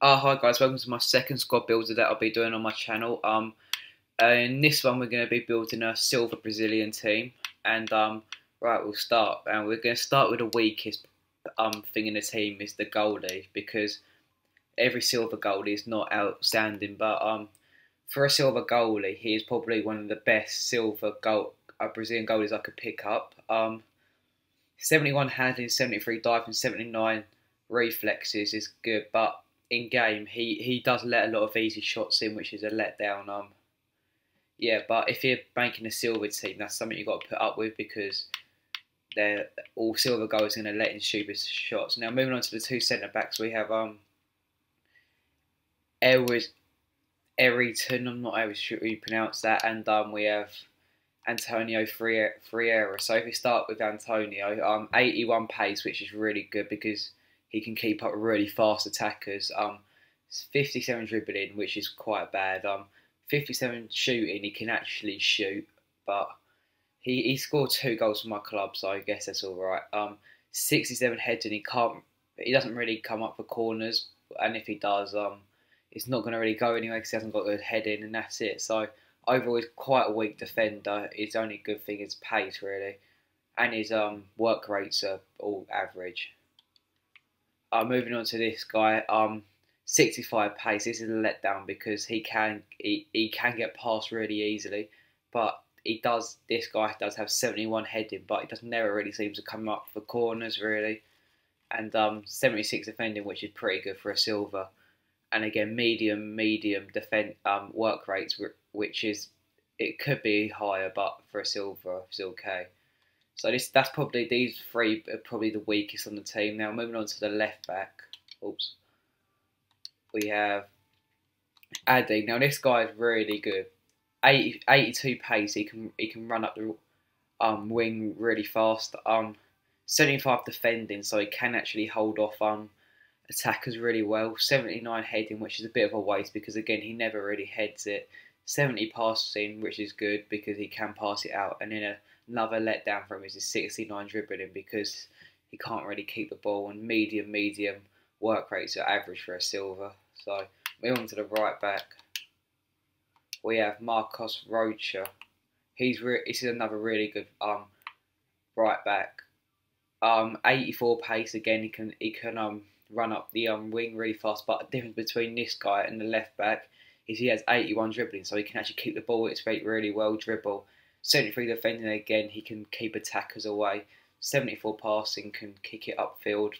Hi guys, welcome to my second squad builder that I'll be doing on my channel. In this one we're going to be building a silver Brazilian team, and right, we'll start, and we're going to start with the weakest thing in the team is the goalie, because every silver goalie is not outstanding, but for a silver goalie, he is probably one of the best Brazilian goalies I could pick up. 71 handling, 73 diving, 79 reflexes is good, but in game he does let a lot of easy shots in, which is a letdown. Yeah, but if you're making a silver team, that's something you've got to put up with, because they're all silver goals going to let in stupid shots. Now moving on to the two centre backs, we have Eriton. I'm not sure how you pronounce that, and we have Antonio Freire. So if we start with Antonio, 81 pace, which is really good because he can keep up really fast attackers. 57 dribbling, which is quite bad. 57 shooting, he can actually shoot, but he scored 2 goals for my club, so I guess that's all right. 67 heading, he doesn't really come up for corners, and if he does, it's not going to really go anywhere because he hasn't got good heading, and that's it. So overall, he's quite a weak defender. His only good thing is pace, really, and his work rates are all average. Moving on to this guy, 65 pace. This is a letdown because he can get past really easily, but this guy does have 71 heading, but he does never really seems to come up for corners really, and 76 defending, which is pretty good for a silver. And again, medium defend work rates, which is, it could be higher, but for a silver it's okay. So these three are probably the weakest on the team. Now moving on to the left back. Oops. We have Addy. Now this guy is really good. 82 pace. He can run up the wing really fast. 75 defending, so he can actually hold off attackers really well. 79 heading, which is a bit of a waste because again he never really heads it. 70 passing, which is good because he can pass it out, and then another letdown for him is his 69 dribbling because he can't really keep the ball, and medium work rates are average for a silver. So moving on to the right back, we have Marcos Rocha. This is another really good right back. 84 pace, again he can run up the wing really fast, but the difference between this guy and the left back is he has 81 dribbling, so he can actually keep the ball at his feet really well, dribble. 73 defending, again he can keep attackers away. 74 passing, can kick it upfield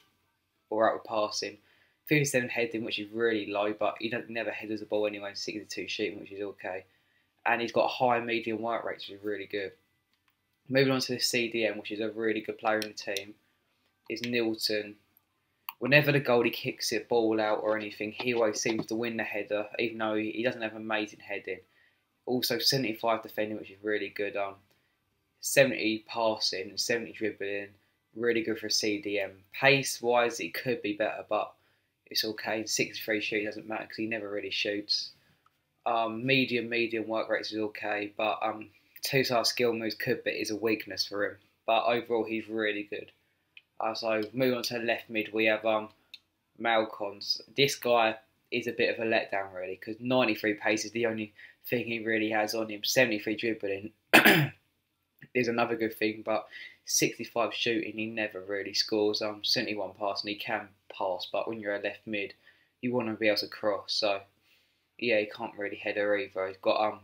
or out with passing. 57 heading, which is really low, but he never headers the ball anyway. 62 shooting, which is okay, and he's got high medium work rates, which is really good. Moving on to the CDM, which is a really good player in the team, is Nilton. Whenever the goalie kicks it ball out or anything, he always seems to win the header, even though he doesn't have amazing heading. Also 75 defending, which is really good. 70 passing and 70 dribbling, really good for a CDM. Pace wise, it could be better, but it's okay. 63 shooting doesn't matter because he never really shoots. Medium work rates is okay, but 2-star skill moves is a weakness for him. But overall, he's really good. So moving on to the left mid, we have Malcons. This guy is a bit of a letdown really, because 93 pace is the only thing he really has on him. 73 dribbling is another good thing, but 65 shooting, he never really scores. 71 passing, he can pass, but when you're a left mid, you want to be able to cross. So yeah, he can't really header either. He's got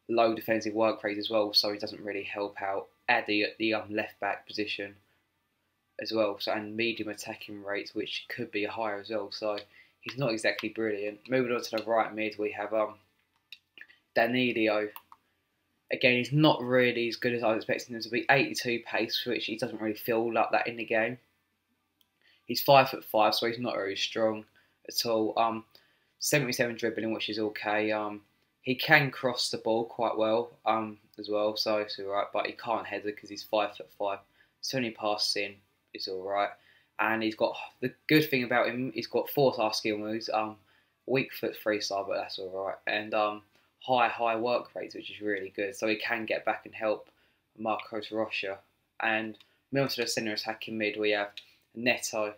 low defensive work rate as well, so he doesn't really help out Addy at the left back position as well. So, and medium attacking rates, which could be higher as well. So he's not exactly brilliant. Moving on to the right mid, we have Danilo. Again, he's not really as good as I was expecting him to be. 82 pace, which he doesn't really feel like that in the game. He's 5'5", so he's not very strong at all. 77 dribbling, which is okay. He can cross the ball quite well as well, so it's alright. But he can't header because he's 5'5". 70 passing is alright. And he's got, the good thing about him, he's got 4-star skill moves. Weak foot 3-star, but that's alright. And high work rates, which is really good. So he can get back and help Marcos Rocha. And moving to the centre attacking mid, we have Neto.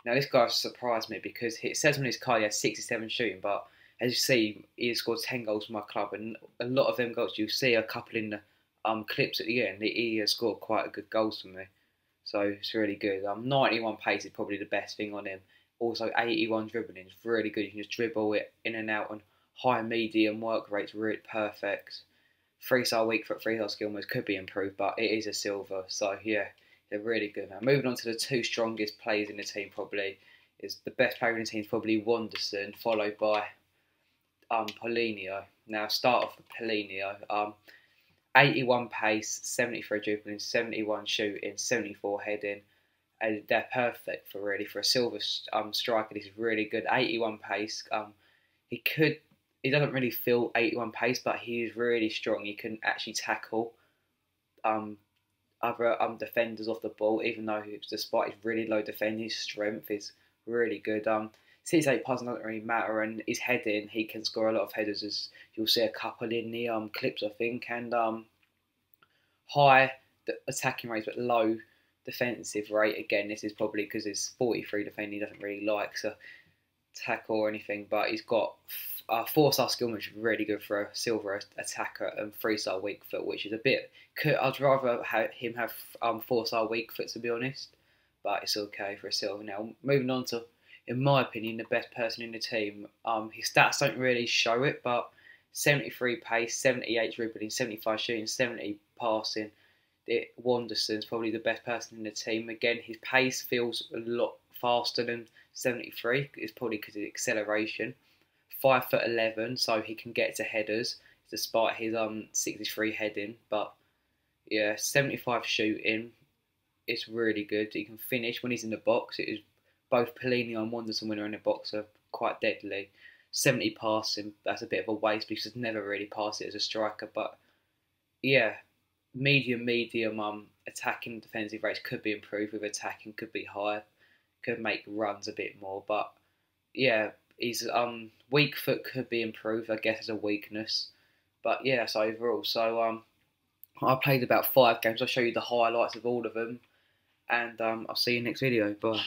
Now this guy surprised me because it says on his card he has 67 shooting, but as you see, he has scored 10 goals for my club, and a lot of them goals you see a couple in the clips at the end. He has scored quite a good goals for me, so it's really good. 91 pace is probably the best thing on him. Also 81 dribbling is really good. You can just dribble it in and out, and high medium work rate's really perfect. 3-star weak foot, 3-star skill moves could be improved, but it is a silver, so yeah, they're really good. Now moving on to the two strongest players in the team, probably is the best player in the team is probably Wanderson, followed by Paulinho. Now start off with Paulinho. 81 pace, 73 dribbling, 71 shooting, 74 heading. And they're perfect for a silver striker. This is really good. 81 pace. He doesn't really feel 81 pace, but he is really strong. He can actually tackle other defenders off the ball, even though despite his really low defending, his strength is really good. 6-8 passing doesn't really matter, and his heading, he can score a lot of headers, as you'll see a couple in the clips, I think, and high attacking rates but low defensive rate. Again, this is probably because his 43 defending, he doesn't really like to tackle or anything, but he's got 4-star skill, which is really good for a silver attacker, and 3-star weak foot, which is a bit. I'd rather him have 4-star weak foot, to be honest, but it's okay for a silver. Now moving on to, in my opinion, the best person in the team. His stats don't really show it, but 73 pace, 78 dribbling, 75 shooting, 70 passing. Wanderson's probably the best person in the team. Again, his pace feels a lot faster than 73. It's probably because of the acceleration. 5'11", so he can get to headers despite his 63 heading. But yeah, 75 shooting. It's really good. He can finish when he's in the box. It is both Paulinho and Wanderson when they're in the box are quite deadly. 70 passing. That's a bit of a waste because he's never really passed it as a striker. But yeah, medium attacking defensive rates could be improved. With attacking could be higher. Could make runs a bit more. But yeah, his weak foot could be improved, I guess, as a weakness. But yeah, that's overall. So I played about 5 games. I'll show you the highlights of all of them, and I'll see you next video. Bye.